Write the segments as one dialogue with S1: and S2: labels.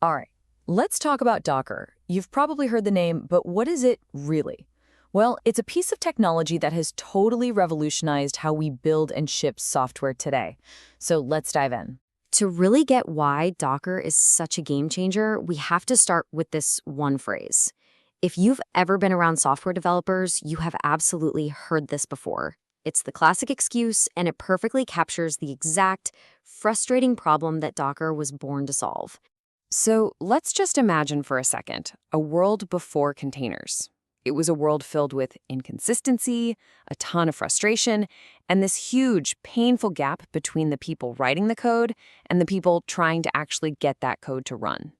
S1: All right, let's talk about Docker. You've probably heard the name, but what is it really? Well, it's a piece of technology that has totally revolutionized how we build and ship software today. So let's dive in.
S2: To really get why Docker is such a game changer, we have to start with this one phrase. If you've ever been around software developers, you have absolutely heard this before. It's the classic excuse, and it perfectly captures the exact, frustrating problem that Docker was born to solve.
S3: So let's just imagine for a second a world before containers. It was a world filled with inconsistency, a ton of frustration, and this huge, painful gap between the people writing the code and the people trying to actually get that code to run.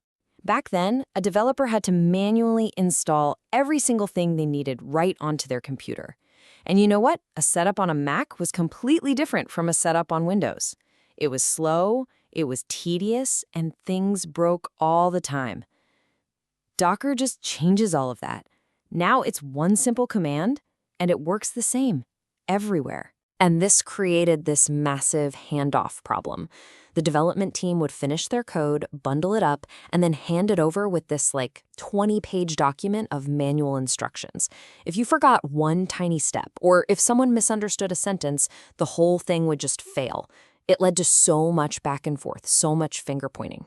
S3: Back then, a developer had to manually install every single thing they needed right onto their computer. And you know what? A setup on a Mac was completely different from a setup on Windows. It was slow, it was tedious, and things broke all the time. Docker just changes all of that. Now it's one simple command, and it works the same everywhere.
S2: And this created this massive handoff problem. The development team would finish their code, bundle it up, and then hand it over with this 20-page document of manual instructions. If you forgot one tiny step, or if someone misunderstood a sentence, the whole thing would just fail. It led to so much back and forth, so much finger pointing.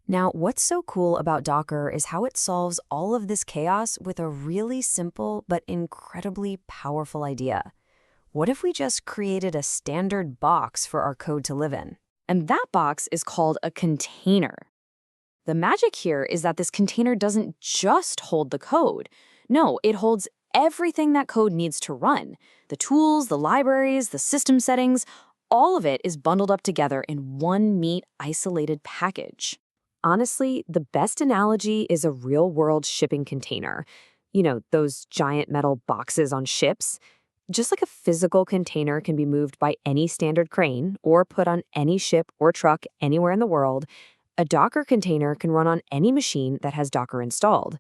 S2: Now, what's so cool about Docker is how it solves all of this chaos with a really simple but incredibly powerful idea. What if we just created a standard box for our code to live in? And that box is called a container. The magic here is that this container doesn't just hold the code. No, it holds everything that code needs to run. The tools, the libraries, the system settings, all of it is bundled up together in one neat, isolated package. Honestly, the best analogy is a real-world shipping container. You know, those giant metal boxes on ships. Just like a physical container can be moved by any standard crane or put on any ship or truck anywhere in the world, a Docker container can run on any machine that has Docker installed.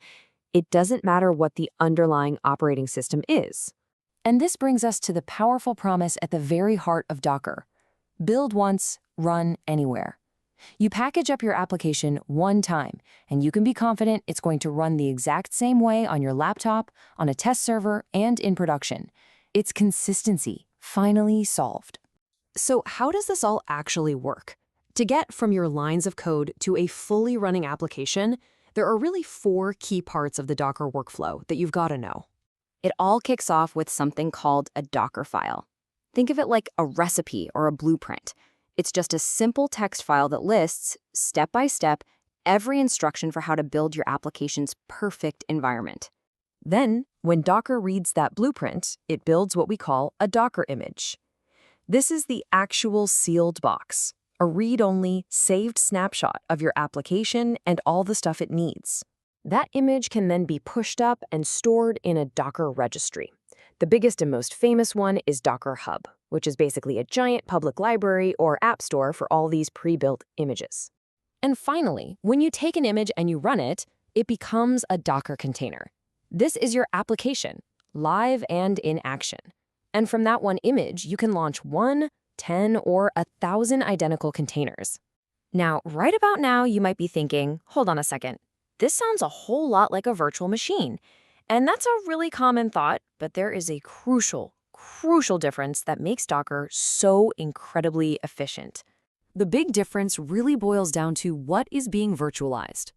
S2: It doesn't matter what the underlying operating system is.
S3: And this brings us to the powerful promise at the very heart of Docker. Build once, run anywhere. You package up your application one time, and you can be confident it's going to run the exact same way on your laptop, on a test server, and in production. It's consistency, finally solved.
S1: So how does this all actually work? To get from your lines of code to a fully running application, there are really 4 key parts of the Docker workflow that you've got to know.
S2: It all kicks off with something called a Docker file. Think of it like a recipe or a blueprint. It's just a simple text file that lists, step by step, every instruction for how to build your application's perfect environment.
S1: Then, when Docker reads that blueprint, it builds what we call a Docker image. This is the actual sealed box, a read-only, saved snapshot of your application and all the stuff it needs. That image can then be pushed up and stored in a Docker registry. The biggest and most famous one is Docker Hub, which is basically a giant public library or app store for all these pre-built images. And finally, when you take an image and you run it, it becomes a Docker container. This is your application, live and in action. And from that one image, you can launch 1, 10, or 1,000 identical containers. Now, right about now, you might be thinking, hold on a second, this sounds a whole lot like a virtual machine. And that's a really common thought, but there is a crucial difference that makes Docker so incredibly efficient. The big difference really boils down to what is being virtualized.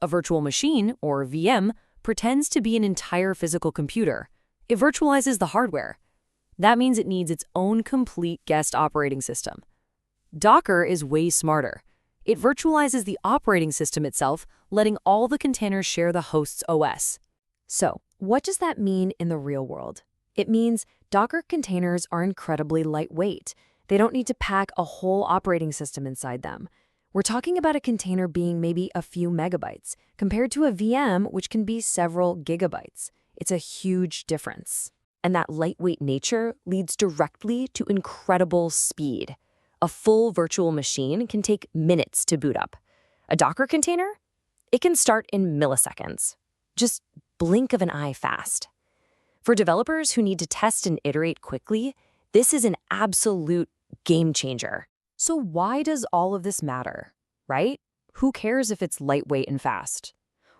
S1: A virtual machine, or VM, pretends to be an entire physical computer. It virtualizes the hardware. That means it needs its own complete guest operating system. Docker is way smarter. It virtualizes the operating system itself, letting all the containers share the host's OS. So, what does that mean in the real world? It means Docker containers are incredibly lightweight. They don't need to pack a whole operating system inside them. We're talking about a container being maybe a few megabytes, compared to a VM, which can be several gigabytes. It's a huge difference. And that lightweight nature leads directly to incredible speed. A full virtual machine can take minutes to boot up. A Docker container? It can start in milliseconds. Just blink of an eye fast. For developers who need to test and iterate quickly, this is an absolute game changer. So why does all of this matter, right?
S3: Who cares if it's lightweight and fast?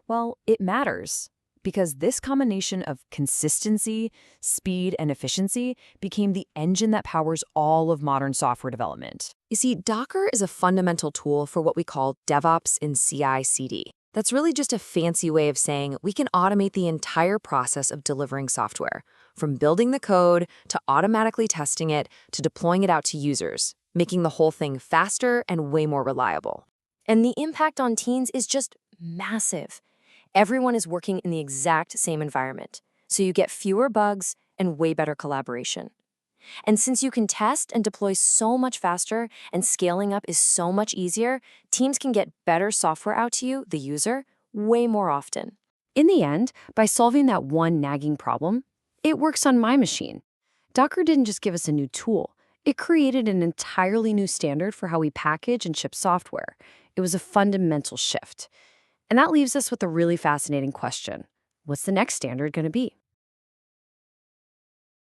S3: Well, it matters, because this combination of consistency, speed, and efficiency became the engine that powers all of modern software development.
S2: You see, Docker is a fundamental tool for what we call DevOps in CI/CD. That's really just a fancy way of saying we can automate the entire process of delivering software, from building the code to automatically testing it to deploying it out to users, making the whole thing faster and way more reliable. And the impact on teams is just massive. Everyone is working in the exact same environment, so you get fewer bugs and way better collaboration. And since you can test and deploy so much faster and scaling up is so much easier, teams can get better software out to you, the user, way more often.
S3: In the end, by solving that one nagging problem, it works on my machine. Docker didn't just give us a new tool. It created an entirely new standard for how we package and ship software. It was a fundamental shift. And that leaves us with a really fascinating question. What's the next standard going to be?